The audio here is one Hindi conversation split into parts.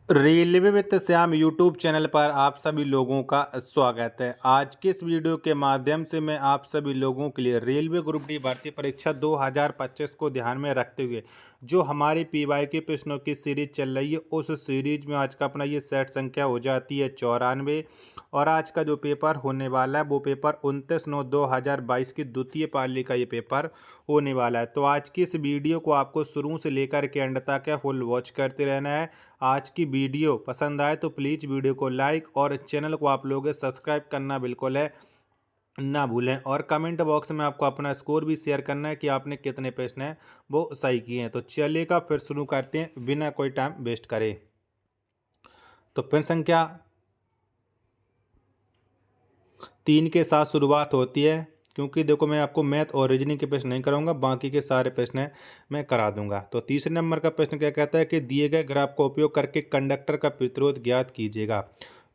Railway with Shyam YouTube channel पर आप सभी लोगों का स्वागत है। आज के इस वीडियो के माध्यम से मैं आप सभी लोगों के लिए रेलवे ग्रुप डी भर्ती परीक्षा 2025 को ध्यान में रखते हुए जो हमारी पीवाई के प्रश्नों की सीरीज चल रही है, उस सीरीज में आज का अपना ये सेट संख्या हो जाती है 94। और आज का जो पेपर होने वाला है वो पेपर 29/9/2022 की द्वितीय पाली का ये पेपर होने वाला है। तो आज की इस वीडियो को आपको शुरू से लेकर के एंड तक फुल वॉच करते रहना है। आज की वीडियो पसंद आए तो प्लीज़ वीडियो को लाइक और चैनल को आप लोग सब्सक्राइब करना बिल्कुल है ना भूलें। और कमेंट बॉक्स में आपको अपना स्कोर भी शेयर करना है कि आपने कितने प्रश्न हैं वो सही किए हैं। तो चलिएगा फिर शुरू करते हैं बिना कोई टाइम वेस्ट करे। तो प्रश्न संख्या 3 के साथ शुरुआत होती है, क्योंकि देखो मैं आपको मैथ और रीजनिंग के प्रश्न नहीं कराऊंगा, बाकी के सारे प्रश्न मैं करा दूंगा। तो तीसरे नंबर का प्रश्न क्या कहता है कि दिए गए ग्राफ का उपयोग करके कंडक्टर का प्रतिरोध ज्ञात कीजिएगा।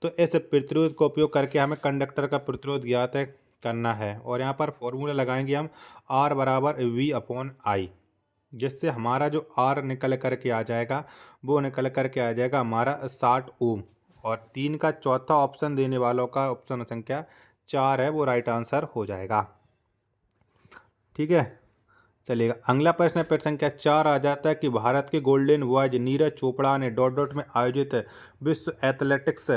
तो इस प्रतिरोध का उपयोग करके हमें कंडक्टर का प्रतिरोध ज्ञात करना है। और यहाँ पर फॉर्मूला लगाएंगे हम R बराबर V/I, जिससे हमारा जो R निकल करके आ जाएगा वो निकल करके आ जाएगा हमारा 60 ओम। और 3 का चौथा ऑप्शन देने वालों का ऑप्शन संख्या 4 है, वो राइट आंसर हो जाएगा। ठीक है, चलिएगा अगला प्रश्न है। प्रश्न संख्या 4 आ जाता है कि भारत के गोल्डन बॉयज नीरज चोपड़ा ने डॉट डॉट में आयोजित विश्व एथलेटिक्स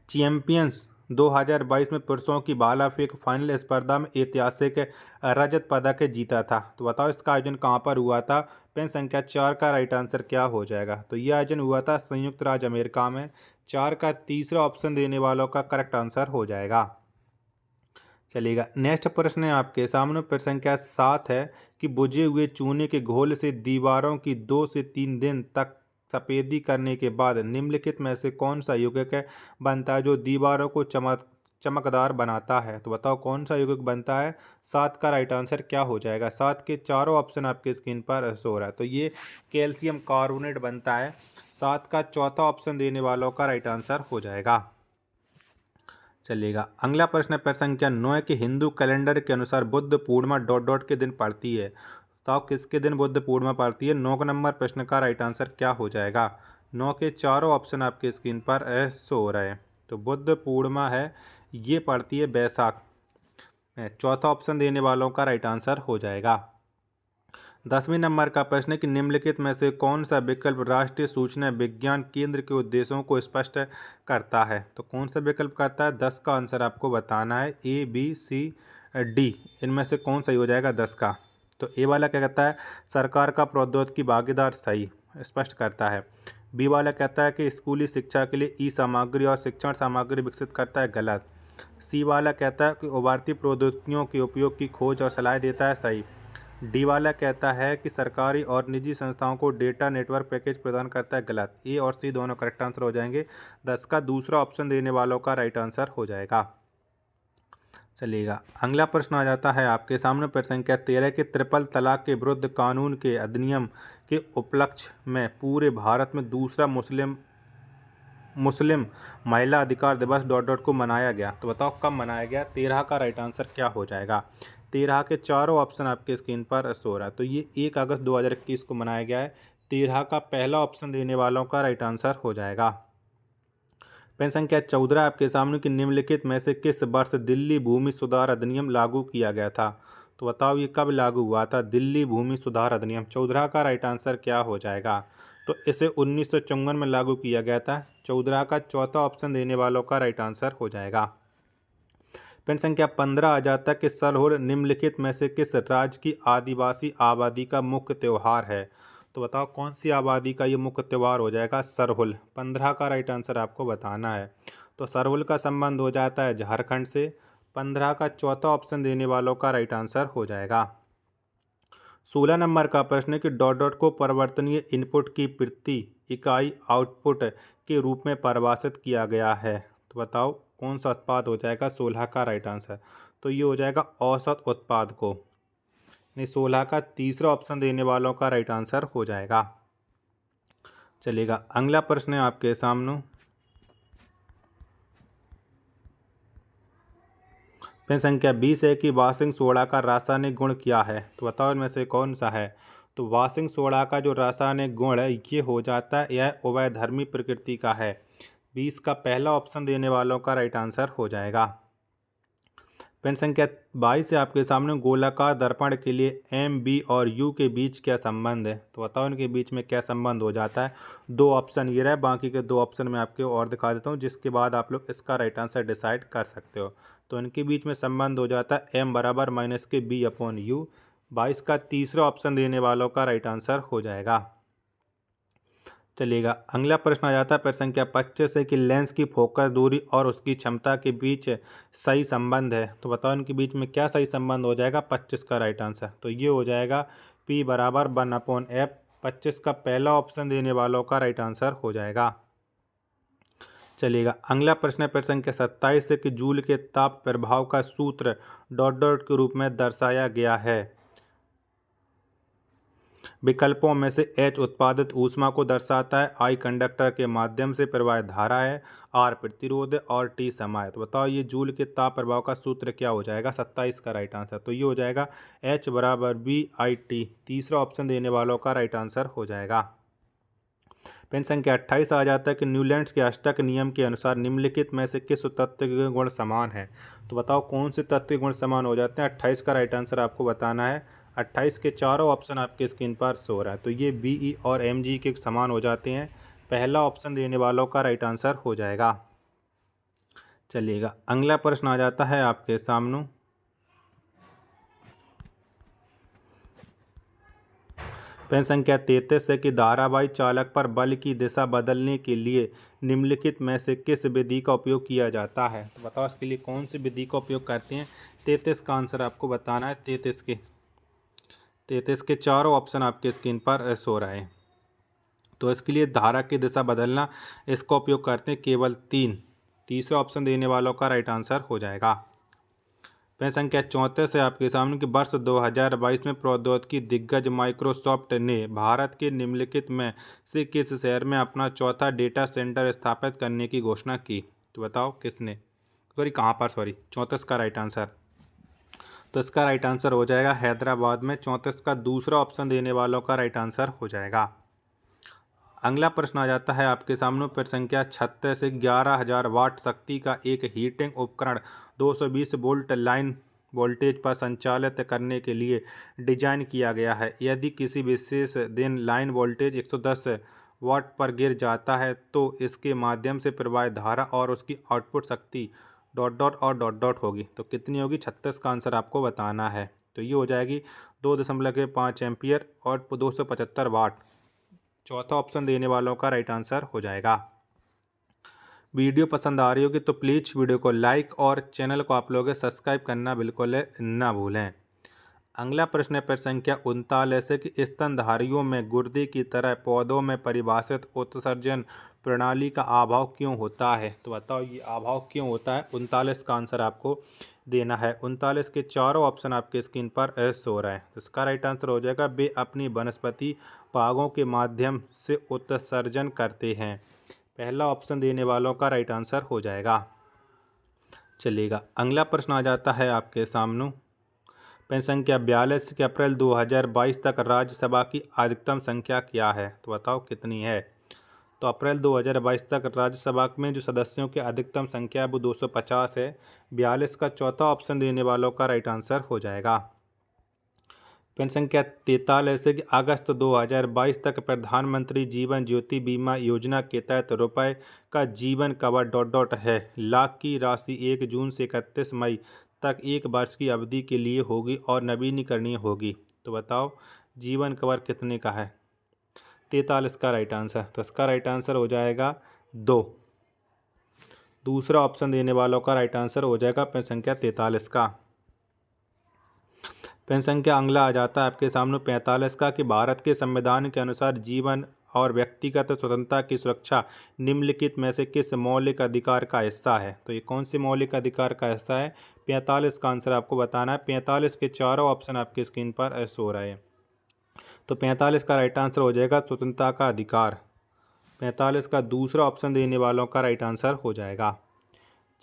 चैंपियंस 2022 में पुरुषों की भाला फेंक फाइनल स्पर्धा में ऐतिहासिक रजत पदक जीता था। तो बताओ इसका आयोजन कहाँ पर हुआ था। प्रश्न संख्या 4 का राइट आंसर क्या हो जाएगा। तो यह आयोजन हुआ था संयुक्त राज्य अमेरिका में। 4 का तीसरा ऑप्शन देने वालों का करेक्ट आंसर हो जाएगा। चलिएगा नेक्स्ट प्रश्न है आपके सामने। प्रश्न संख्या 7 है कि बुझे हुए चूने के घोल से दीवारों की 2 से 3 दिन तक सफेदी करने के बाद निम्नलिखित में से कौन सा यौगिक बनता है जो दीवारों को चमकदार बनाता है। तो बताओ कौन सा यौगिक बनता है। 7 का राइट आंसर क्या हो जाएगा। 7 के चारों ऑप्शन आपके स्क्रीन पर शो हो रहा है। तो ये कैल्शियम कार्बोनेट बनता है। 7 का चौथा ऑप्शन देने वालों का राइट आंसर हो जाएगा। चलिएगा अगला प्रश्न है। प्रश्न संख्या 9 के हिंदू कैलेंडर के अनुसार बुद्ध पूर्णिमा डॉट डॉट के दिन पड़ती है। तो आप किसके दिन बुद्ध पूर्णिमा पड़ती है। 9 नंबर प्रश्न का राइट आंसर क्या हो जाएगा। 9 के चारों ऑप्शन आपके स्क्रीन पर शो हो रहे हैं। तो बुद्ध पूर्णिमा है, ये पड़ती है बैसाख में। चौथा ऑप्शन देने वालों का राइट आंसर हो जाएगा। 10वें नंबर का प्रश्न है कि निम्नलिखित में से कौन सा विकल्प राष्ट्रीय सूचना विज्ञान केंद्र के उद्देश्यों को स्पष्ट करता है। तो कौन सा विकल्प करता है। 10 का आंसर आपको बताना है। A, B, C, D इनमें से कौन सही हो जाएगा 10 का। तो ए वाला क्या कहता है सरकार का प्रौद्योगिकी भागीदार, सही स्पष्ट करता है। बी वाला कहता है कि स्कूली शिक्षा के लिए ई सामग्री और शिक्षण सामग्री विकसित करता है, गलत। सी वाला कहता है कि उभरती प्रौद्योगिकियों के उपयोग की खोज और सलाह देता है, सही। डी वाला कहता है कि सरकारी और निजी संस्थाओं को डेटा नेटवर्क पैकेज प्रदान करता है, गलत। ए और सी दोनों करेक्ट आंसर हो जाएंगे। 10 का दूसरा ऑप्शन देने वालों का राइट आंसर हो जाएगा। चलिएगा अगला प्रश्न आ जाता है आपके सामने। प्रश्न संख्या 13 के ट्रिपल तलाक के विरुद्ध कानून के अधिनियम के उपलक्ष्य में पूरे भारत में दूसरा मुस्लिम महिला अधिकार दिवस डॉट डॉट को मनाया गया। तो बताओ कब मनाया गया। 13 का राइट आंसर क्या हो जाएगा। 13 के चारों ऑप्शन आपके स्क्रीन पर शो रहा है। तो ये 1 अगस्त 2021 को मनाया गया है। 13 का पहला ऑप्शन देने वालों का राइट आंसर हो जाएगा। प्रश्न संख्या 14 आपके सामने कि निम्नलिखित में से किस वर्ष दिल्ली भूमि सुधार अधिनियम लागू किया गया था। तो बताओ ये कब लागू हुआ था दिल्ली भूमि सुधार अधिनियम। 14 का राइट आंसर क्या हो जाएगा। तो इसे 1954 में लागू किया गया था। 14 का चौथा ऑप्शन देने वालों का राइट आंसर हो जाएगा। प्रश्न संख्या 15 आ जाता है कि सरहुल निम्नलिखित में से किस राज्य की आदिवासी आबादी का मुख्य त्यौहार है। तो बताओ कौन सी आबादी का ये मुख्य त्यौहार हो जाएगा, सरहुल। 15 का राइट आंसर आपको बताना है। तो सरहुल का संबंध हो जाता है झारखंड से। 15 का चौथा ऑप्शन देने वालों का राइट आंसर हो जाएगा। 16 नंबर का प्रश्न है कि डॉट डॉट को परिवर्तनीय इनपुट की प्रति इकाई आउटपुट के रूप में परिभाषित किया गया है। तो बताओ कौन सा उत्पाद हो जाएगा। 16 का राइट आंसर तो ये हो जाएगा औसत उत्पाद को। नहीं, 16 का तीसरा ऑप्शन देने वालों का राइट आंसर हो जाएगा। चलिएगा अगला प्रश्न है आपके सामने। प्रश्न संख्या 20 है कि वाशिंग सोडा का रासायनिक गुण क्या है। तो बताओ इनमें से कौन सा है। तो वाशिंग सोडा का जो रासायनिक गुण है ये हो जाता है, यह उभयधर्मी प्रकृति का है। 20 का पहला ऑप्शन देने वालों का राइट आंसर हो जाएगा। प्रश्न संख्या 22 है आपके सामने, गोलाकार दर्पण के लिए एम, बी और यू के बीच क्या संबंध है? तो बताओ इनके बीच में क्या संबंध हो जाता है। दो ऑप्शन ये रहे, बाकी के दो ऑप्शन मैं आपके और दिखा देता हूँ, जिसके बाद आप लोग इसका राइट आंसर डिसाइड कर सकते हो। तो इनके बीच में संबंध हो जाता है एम बराबर माइनस के बी अपॉन यू। 22 का तीसरा ऑप्शन देने वालों का राइट आंसर हो जाएगा। चलिएगा, अगला प्रश्न आ जाता है प्रश्न संख्या 25 है कि लेंस की फोकस दूरी और उसकी क्षमता के बीच सही संबंध है। तो बताओ इनके बीच में क्या सही संबंध हो जाएगा। 25 का राइट आंसर तो ये हो जाएगा P बराबर 1/f। 25 का पहला ऑप्शन देने वालों का राइट आंसर हो जाएगा। चलिएगा, अगला प्रश्न है प्रश्न संख्या 27 है कि जूल के ताप प्रभाव का सूत्र डॉट डॉट के रूप में दर्शाया गया है। विकल्पों में से H उत्पादित ऊष्मा को दर्शाता है, I कंडक्टर के माध्यम से प्रवाहित धारा है, R प्रतिरोध है और T समय है। तो बताओ ये जूल के ताप प्रभाव का सूत्र क्या हो जाएगा। 27 का राइट आंसर तो ये हो जाएगा H बराबर BIT। तीसरा ऑप्शन देने वालों का राइट आंसर हो जाएगा। प्रश्न संख्या 28 आ जाता है कि न्यूलैंड्स के अष्टक नियम के अनुसार निम्नलिखित में से किस तत्व के गुण समान है। तो बताओ कौन से तत्व के गुण समान हो जाते हैं। 28 का राइट आंसर आपको बताना है। 28 के चारों ऑप्शन आपके स्क्रीन पर शो हो रहा है। तो ये BE और MG के समान हो जाते हैं। पहला ऑप्शन देने वालों का राइट आंसर हो जाएगा। चलिएगा, अगला प्रश्न आ जाता है आपके सामने प्रश्न संख्या 33 है कि धारावाही चालक पर बल की दिशा बदलने के लिए निम्नलिखित में से किस विधि का उपयोग किया जाता है। तो बताओ इसके लिए कौन सी विधि का उपयोग करते हैं। 33 का आंसर आपको बताना है। 33 के चारों ऑप्शन आपके स्क्रीन पर शो रहा है। तो इसके लिए धारा की दिशा बदलना, इसका उपयोग करते हैं केवल 3। तीसरा ऑप्शन देने वालों का राइट आंसर हो जाएगा। प्रश्न संख्या 34 है आपके सामने कि वर्ष 2022 में प्रौद्योगिकी दिग्गज माइक्रोसॉफ्ट ने भारत के निम्नलिखित में से किस शहर में अपना चौथा डेटा सेंटर स्थापित करने की घोषणा की। तो बताओ किसने, कहाँ पर, 34 का राइट आंसर। तो इसका राइट आंसर हो जाएगा हैदराबाद में। 34 का दूसरा ऑप्शन देने वालों का राइट आंसर हो जाएगा। अगला प्रश्न आ जाता है आपके सामने प्रश्न संख्या 36 से 11,000 वाट शक्ति का एक हीटिंग उपकरण 220 वोल्ट लाइन वोल्टेज पर संचालित करने के लिए डिजाइन किया गया है। यदि किसी विशेष दिन लाइन वोल्टेज 110 वाट पर गिर जाता है तो इसके माध्यम से प्रवाहित धारा और उसकी आउटपुट शक्ति डॉट डॉट और डॉट डॉट होगी। तो कितनी होगी। 36 का आंसर आपको बताना है। तो ये हो जाएगी 2.5 एम्पियर और 275 वाट। चौथा ऑप्शन देने वालों का राइट आंसर हो जाएगा। वीडियो पसंद आ रही होगी तो प्लीज़ वीडियो को लाइक और चैनल को आप लोग सब्सक्राइब करना बिल्कुल ना भूलें। अगला प्रश्न है प्रश्न संख्या 39 है कि स्तनधारियों में गुर्दे की तरह पौधों में परिभाषित उत्सर्जन प्रणाली का अभाव क्यों होता है। तो बताओ ये अभाव क्यों होता है। 39 का आंसर आपको देना है। 39 के चारों ऑप्शन आपके स्क्रीन पर शो रहा है। तो इसका राइट आंसर हो जाएगा वे अपनी वनस्पति भागों के माध्यम से उत्सर्जन करते हैं। पहला ऑप्शन देने वालों का राइट आंसर हो जाएगा। चलिएगा, अगला प्रश्न आ जाता है आपके सामने प्रश्न संख्या 42 कि अप्रैल 2022 तक राज्यसभा की अधिकतम संख्या क्या है। तो बताओ कितनी है। तो अप्रैल 2022 तक राज्यसभा में जो सदस्यों की अधिकतम संख्या है वो 250 है। 42 का चौथा ऑप्शन देने वालों का राइट आंसर हो जाएगा। प्रश्न संख्या 43 है कि अगस्त 2022 तक प्रधानमंत्री जीवन ज्योति बीमा योजना के तहत रुपए का जीवन कवर डॉट डॉट है लाख की राशि 1 जून से 31 मई तक 1 वर्ष की अवधि के लिए होगी और नवीनीकरणीय होगी। तो बताओ जीवन कवर कितने का है। 43 का राइट आंसर। तो इसका राइट आंसर हो जाएगा 2। दूसरा ऑप्शन देने वालों का राइट आंसर हो जाएगा प्रश्न संख्या 43 का। प्रश्न संख्या अगला आ जाता है आपके सामने 45 का कि भारत के संविधान के अनुसार जीवन और व्यक्तिगत स्वतंत्रता की सुरक्षा निम्नलिखित में से किस मौलिक अधिकार का हिस्सा है। तो ये कौन से मौलिक अधिकार का हिस्सा है। 45 का आंसर आपको बताना है। 45 के चारों ऑप्शन आपकी स्क्रीन पर शो रहे हैं। तो 45 का राइट आंसर हो जाएगा स्वतंत्रता का अधिकार। 45 का दूसरा ऑप्शन देने वालों का राइट आंसर हो जाएगा।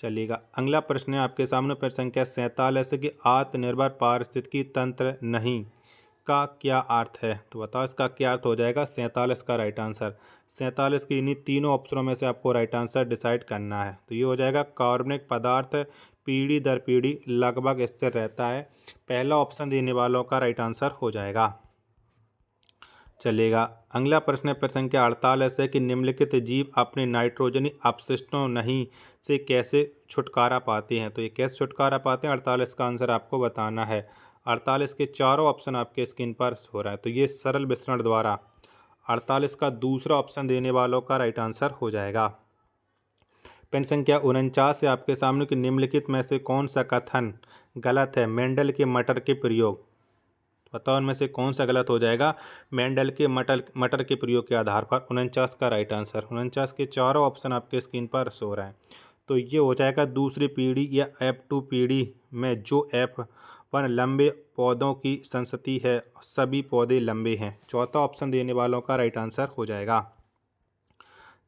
चलिएगा, अगला प्रश्न है आपके सामने प्रश्न संख्या 47 कि आत्मनिर्भर पारिस्थितिकी तंत्र नहीं इसका क्या अर्थ है? तो बताओ इसका क्या अर्थ हो जाएगा? 47 का राइट आंसर। 47 की इन्हीं तीनों ऑप्शनों में से आपको राइट आंसर डिसाइड करना है। तो ये हो जाएगा कार्बनिक पदार्थ पीढ़ी दर पीढ़ी लगभग स्थिर रहता है। पहला ऑप्शन देने वालों का राइट आंसर हो जाएगा। चलेगा। अगला प्रश्न है प्रश्न संख्या 48 है कि निम्नलिखित जीव अपने नाइट्रोजनी अपशिष्टों नहीं से कैसे छुटकारा पाते हैं? तो ये कैसे छुटकारा पाते हैं? 48 का आंसर आपको बताना है। 48 के चारों ऑप्शन आपके स्क्रीन पर हो रहा है। तो ये सरल विस्तरण द्वारा 48 का दूसरा ऑप्शन देने वालों का राइट आंसर हो जाएगा। प्रश्न संख्या 49 है आपके सामने कि निम्नलिखित में से कौन सा कथन गलत है? मेंडल के मटर के प्रयोग। बताओ उनमें से कौन सा गलत हो जाएगा? मेंडल के मटर के प्रयोग के आधार पर 49 का राइट आंसर। 49 के चारों ऑप्शन आपके स्क्रीन पर शो रहे हैं। तो ये हो जाएगा दूसरी पीढ़ी या F2 पीढ़ी में जो F1 लंबे पौधों की संतति है, सभी पौधे लंबे हैं। चौथा ऑप्शन देने वालों का राइट आंसर हो जाएगा।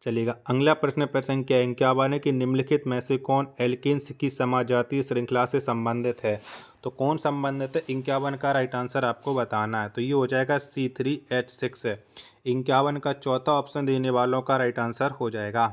चलेगा। अगला प्रश्न संख्या 51 है कि निम्नलिखित में से कौन एल्केन्स की समाजातीय श्रृंखला से संबंधित है? तो कौन संबंधित है? 51 का राइट आंसर आपको बताना है। तो ये हो जाएगा C3H6 है। 51 का चौथा ऑप्शन देने वालों का राइट आंसर हो जाएगा।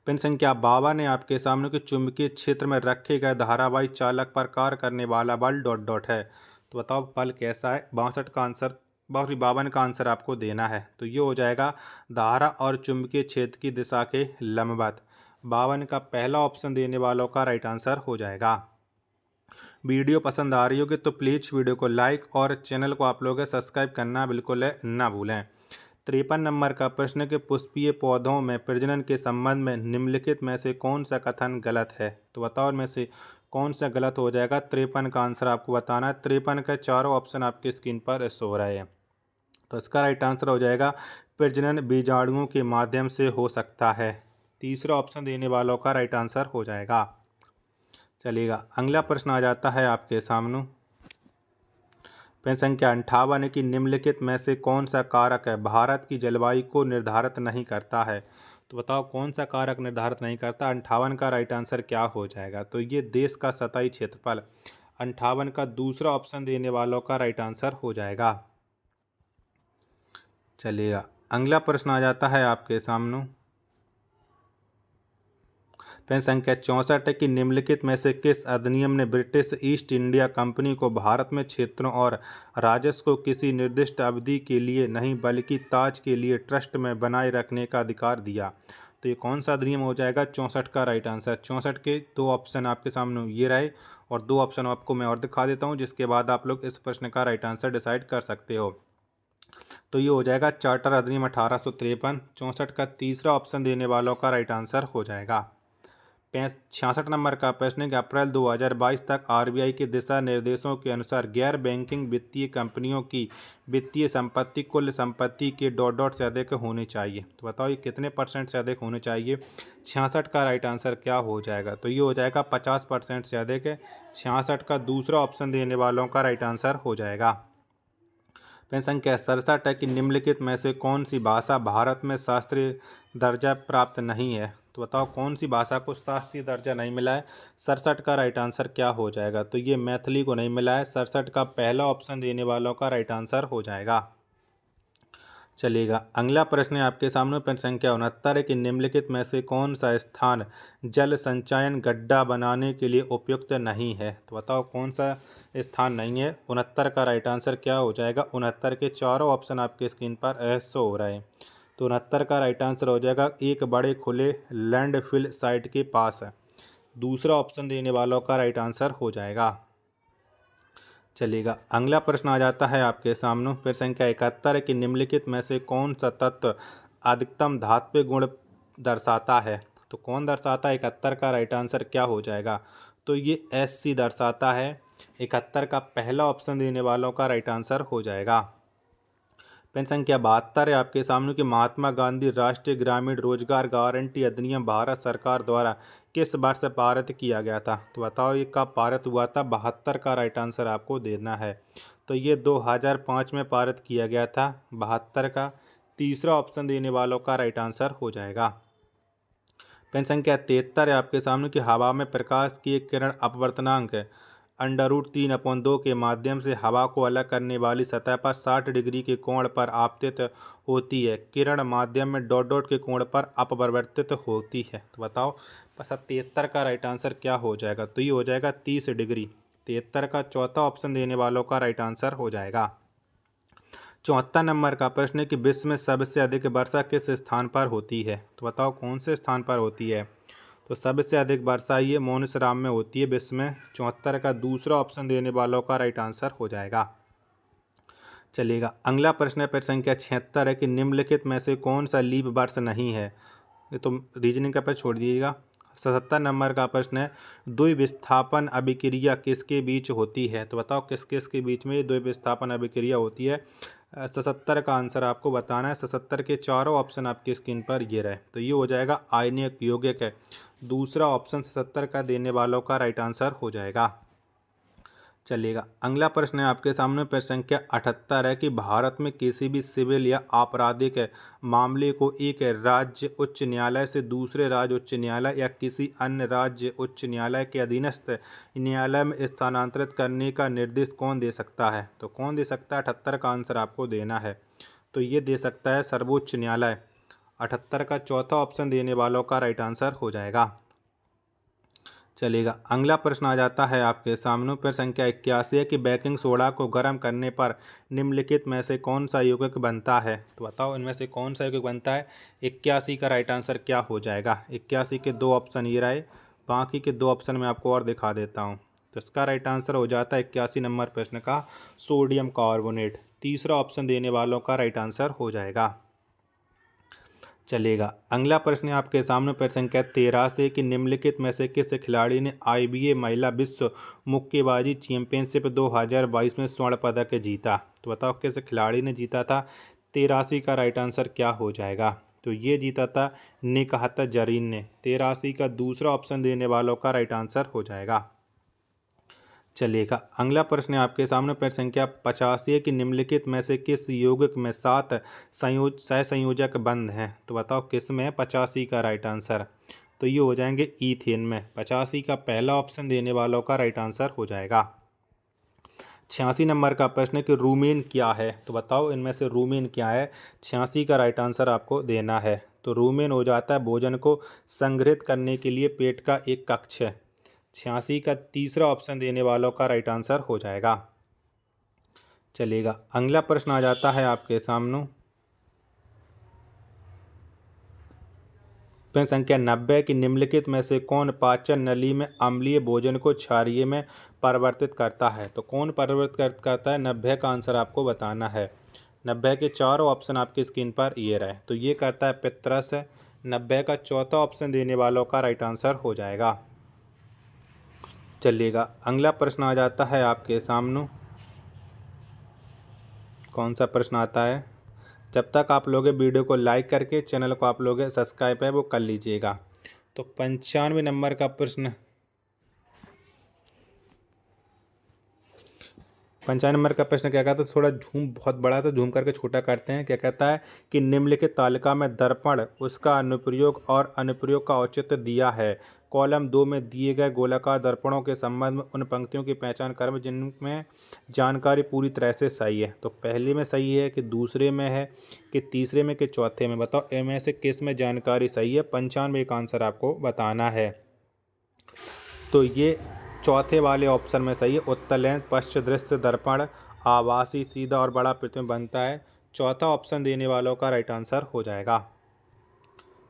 प्रश्न संख्या 52 है आपके सामने कि चुंबकीय क्षेत्र में रखे गए धारावाही चालक पर कार्य करने वाला बल डॉट डॉट है। तो बताओ बल कैसा है? 52 का आंसर आपको देना है। तो ये हो जाएगा धारा और चुंबकीय क्षेत्र की दिशा के लंबवत। 52 का पहला ऑप्शन देने वालों का राइट आंसर हो जाएगा। वीडियो पसंद आ रही होगी तो प्लीज़ वीडियो को लाइक और चैनल को आप लोग सब्सक्राइब करना बिल्कुल ना भूलें। 53 नंबर का प्रश्न के पुष्पीय पौधों में प्रजनन के संबंध में निम्नलिखित में से कौन सा कथन गलत है? तो बताओ इनमें से कौन सा गलत हो जाएगा? 53 का आंसर आपको बताना है। 53 का चारों ऑप्शन आपकी स्क्रीन पर शो रहे हैं। तो इसका राइट आंसर हो जाएगा प्रजनन बीजाणुओं के माध्यम से हो सकता है। तीसरा ऑप्शन देने वालों का राइट आंसर हो जाएगा। चलिएगा। अगला प्रश्न आ जाता है आपके सामने। प्रश्न संख्या 58 की निम्नलिखित में से कौन सा कारक है भारत की जलवायु को निर्धारित नहीं करता है? तो बताओ कौन सा कारक निर्धारित नहीं करता? 58 का राइट आंसर क्या हो जाएगा? तो ये देश का सतही क्षेत्रफल। 58 का दूसरा ऑप्शन देने वालों का राइट आंसर हो जाएगा। चलिएगा। अगला प्रश्न आ जाता है आपके सामने। प्रश्न संख्या 64 है कि निम्नलिखित में से किस अधिनियम ने ब्रिटिश ईस्ट इंडिया कंपनी को भारत में क्षेत्रों और राजस्व को किसी निर्दिष्ट अवधि के लिए नहीं बल्कि ताज के लिए ट्रस्ट में बनाए रखने का अधिकार दिया? तो ये कौन सा अधिनियम हो जाएगा? 64 का राइट आंसर। 64 के दो ऑप्शन आपके सामने ये रहे और दो ऑप्शन आपको मैं और दिखा देता हूँ, जिसके बाद आप लोग इस प्रश्न का राइट आंसर डिसाइड कर सकते हो। तो ये हो जाएगा चार्टर अधिनियम 1853। 64 का तीसरा ऑप्शन देने वालों का राइट आंसर हो जाएगा। 66 नंबर का प्रश्न है कि अप्रैल 2022 तक आरबीआई के दिशा निर्देशों के अनुसार गैर बैंकिंग वित्तीय कंपनियों की वित्तीय संपत्ति कुल संपत्ति के डॉट डॉट से अधिक होनी चाहिए। तो बताओ ये कितने % से अधिक होने चाहिए? 66 का राइट आंसर क्या हो जाएगा? तो ये हो जाएगा 50% से अधिक है। 66 का दूसरा ऑप्शन देने वालों का राइट आंसर हो जाएगा। प्रश्न संख्या 67 है कि निम्नलिखित में से कौन सी भाषा भारत में शास्त्रीय दर्जा प्राप्त नहीं है? तो बताओ कौन सी भाषा को शास्त्रीय दर्जा नहीं मिला है? 67 का राइट आंसर क्या हो जाएगा? तो ये मैथिली को नहीं मिला है। 67 का पहला ऑप्शन देने वालों का राइट आंसर हो जाएगा। चलेगा। अगला प्रश्न है आपके सामने। प्रश्न संख्या 69 है कि निम्नलिखित में से कौन सा स्थान जल संचयन गड्ढा बनाने के लिए उपयुक्त नहीं है? तो बताओ कौन सा स्थान नहीं है? 69 का राइट आंसर क्या हो जाएगा? 69 के चारों ऑप्शन आपके स्क्रीन पर शो हो रहे हैं। तो 69 का राइट आंसर हो जाएगा एक बड़े खुले लैंडफिल साइट के पास है। दूसरा ऑप्शन देने वालों का राइट आंसर हो जाएगा। चलेगा। अगला प्रश्न आ जाता है आपके सामने। प्रश्न संख्या 71 है कि निम्नलिखित में से कौन सा तत्व अधिकतम धात्विक गुण दर्शाता है? तो कौन दर्शाता है? 71 का राइट आंसर क्या हो जाएगा? तो ये Sc दर्शाता है। 71 का पहला ऑप्शन देने वालों का राइट आंसर हो जाएगा। प्रश्न संख्या 72 है आपके सामने कि महात्मा गांधी राष्ट्रीय ग्रामीण रोजगार गारंटी अधिनियम भारत सरकार द्वारा किस वर्ष पारित किया गया था? तो बताओ ये कब पारित हुआ था? 72 का राइट आंसर आपको देना है। तो ये 2005 में पारित किया गया था। 72 का तीसरा ऑप्शन देने वालों का राइट आंसर हो जाएगा। प्रश्न संख्या 73 है आपके सामने कि हवा में प्रकाश की एक किरण अपवर्तनांक √3/2 के माध्यम से हवा को अलग करने वाली सतह पर 60 डिग्री के कोण पर आपतित होती है। किरण माध्यम में डॉट डॉट के कोण पर अपवर्तित होती है। तो बताओ 73 का राइट आंसर क्या हो जाएगा? तो ये हो जाएगा 30 डिग्री। 73 का चौथा ऑप्शन देने वालों का राइट आंसर हो जाएगा। 74 नंबर का प्रश्न है कि विश्व में सबसे अधिक वर्षा किस स्थान पर होती है? तो बताओ कौन से स्थान पर होती है? तो सबसे अधिक वर्षा ये मौनसराम में होती है विश्व में। 74 का दूसरा ऑप्शन देने वालों का राइट आंसर हो जाएगा। चलिएगा, अगला प्रश्न है प्रश्न संख्या 76 है कि निम्नलिखित में से कौन सा लीप वर्ष नहीं है? ये तो रीजनिंग का पर छोड़ दीजिएगा। 77 नंबर का प्रश्न है द्विविस्थापन अभिक्रिया किसके बीच होती है? तो बताओ किस किस के बीच में द्विविस्थापन अभिक्रिया होती है? 77 का आंसर आपको बताना है। 77 के चारों ऑप्शन आपकी स्क्रीन पर ये रहे। तो ये हो जाएगा आयनिक यौगिक है। दूसरा ऑप्शन 77 का देने वालों का राइट आंसर हो जाएगा। चलिएगा, अगला प्रश्न है आपके सामने प्रश्न संख्या 78 है कि भारत में किसी भी सिविल या आपराधिक मामले को एक राज्य उच्च न्यायालय से दूसरे राज्य उच्च न्यायालय या किसी अन्य राज्य उच्च न्यायालय के अधीनस्थ न्यायालय में स्थानांतरित करने का निर्देश कौन दे सकता है? तो कौन दे सकता है? 78 का आंसर आपको देना है। तो ये दे सकता है सर्वोच्च न्यायालय। 78 का चौथा ऑप्शन देने वालों का राइट आंसर हो जाएगा। चलेगा, अगला प्रश्न आ जाता है आपके सामने प्रश्न संख्या 81 है कि बेकिंग सोडा को गर्म करने पर निम्नलिखित में से कौन सा यौगिक बनता है? तो बताओ इनमें से कौन सा यौगिक बनता है? 81 का राइट आंसर क्या हो जाएगा? 81 के दो ऑप्शन ये रहे, बाकी के दो ऑप्शन मैं आपको और दिखा देता हूँ। तो इसका राइट आंसर हो जाता है 81 नंबर प्रश्न का सोडियम कार्बोनेट। तीसरा ऑप्शन देने वालों का राइट आंसर हो जाएगा। चलेगा, अगला प्रश्न है आपके सामने प्रश्न संख्या 13 से कि निम्नलिखित में से किस खिलाड़ी ने IBA महिला विश्व मुक्केबाजी चैंपियनशिप 2022 में स्वर्ण पदक जीता? तो बताओ किस खिलाड़ी ने जीता था? 83 का राइट आंसर क्या हो जाएगा? तो ये जीता था निकहत जरीन ने। 83 का दूसरा ऑप्शन देने वालों का राइट आंसर हो जाएगा। चलिएगा, अगला प्रश्न है आपके सामने प्रश्न संख्या 85 कि निम्नलिखित में से किस यौगिक में 7 सहसंयोजक बंध हैं? तो बताओ किस में? 85 का राइट आंसर। तो ये हो जाएंगे ईथेन में। 85 का पहला ऑप्शन देने वालों का राइट आंसर हो जाएगा। 86 नंबर का प्रश्न है कि रूमेन क्या है? तो बताओ इनमें से रूमेन क्या है? 86 का राइट आंसर आपको देना है। तो रूमेन हो जाता है भोजन को संग्रहित करने के लिए पेट का एक कक्ष है। 86 का तीसरा ऑप्शन देने वालों का राइट आंसर हो जाएगा। चलेगा, अगला प्रश्न आ जाता है आपके सामने प्रश्न संख्या 90 कि निम्नलिखित में से कौन पाचन नली में अम्लीय भोजन को क्षारीय में परिवर्तित करता है? तो कौन परिवर्तित करता है? 90 का आंसर आपको बताना है। 90 के चारों ऑप्शन आपकी स्क्रीन पर ये रहे। तो ये करता है पित्रस। 90 का चौथा ऑप्शन देने वालों का राइट आंसर हो जाएगा। चलिएगा, अगला प्रश्न आ जाता है आपके सामने। कौन सा प्रश्न आता है? जब तक आप लोग वीडियो को लाइक करके चैनल को आप लोग सब्सक्राइब है वो कर लीजिएगा। तो 95 नंबर का प्रश्न 95 नंबर का प्रश्न क्या कहता है? थोड़ा झूम बहुत बड़ा है तो झूम करके छोटा करते हैं। क्या कहता है कि निम्नलिखित तालिका में दर्पण, उसका अनुप्रयोग और अनुप्रयोग का औचित्य दिया है। कॉलम 2 में दिए गए गोलाकार दर्पणों के संबंध में उन पंक्तियों की पहचान करें जिनमें जानकारी पूरी तरह से सही है। तो पहले में सही है कि दूसरे में है कि तीसरे में कि चौथे में? बताओ इनमें से किस में जानकारी सही है? 95 का आंसर आपको बताना है। तो ये चौथे वाले ऑप्शन में सही है। उत्तल लेंस, पश्च दृश्य दर्पण, आभासी, सीधा और बड़ा प्रतिबिंब बनता है। चौथा ऑप्शन देने वालों का राइट आंसर हो जाएगा।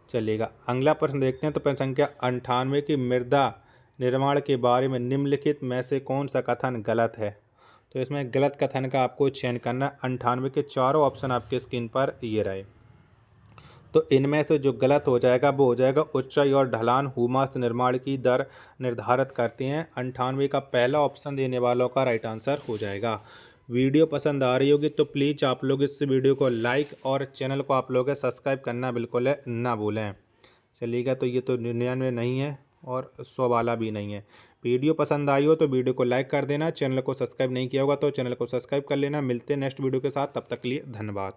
चलिएगा, अगला प्रश्न देखते हैं। तो प्रश्न संख्या 98 की मृदा निर्माण के बारे में निम्नलिखित में से कौन सा कथन गलत है? तो इसमें गलत कथन का आपको चयन करना है। 98 के चारों ऑप्शन आपके स्क्रीन पर ये रहे। तो इनमें से जो गलत हो जाएगा वो हो जाएगा ऊंचाई और ढलान हुमास निर्माण की दर निर्धारित करते हैं। 98 का पहला ऑप्शन देने वालों का राइट आंसर हो जाएगा। वीडियो पसंद आ रही होगी तो प्लीज़ आप लोग इस वीडियो को लाइक और चैनल को आप लोग सब्सक्राइब करना बिल्कुल ना भूलें। चलिएगा, तो ये तो 99 नहीं है और 100 वाला भी नहीं है। वीडियो पसंद आई हो तो वीडियो को लाइक कर देना। चैनल को सब्सक्राइब नहीं किया होगा तो चैनल को सब्सक्राइब कर लेना। मिलते हैं नेक्स्ट वीडियो के साथ, तब तक के लिए धन्यवाद।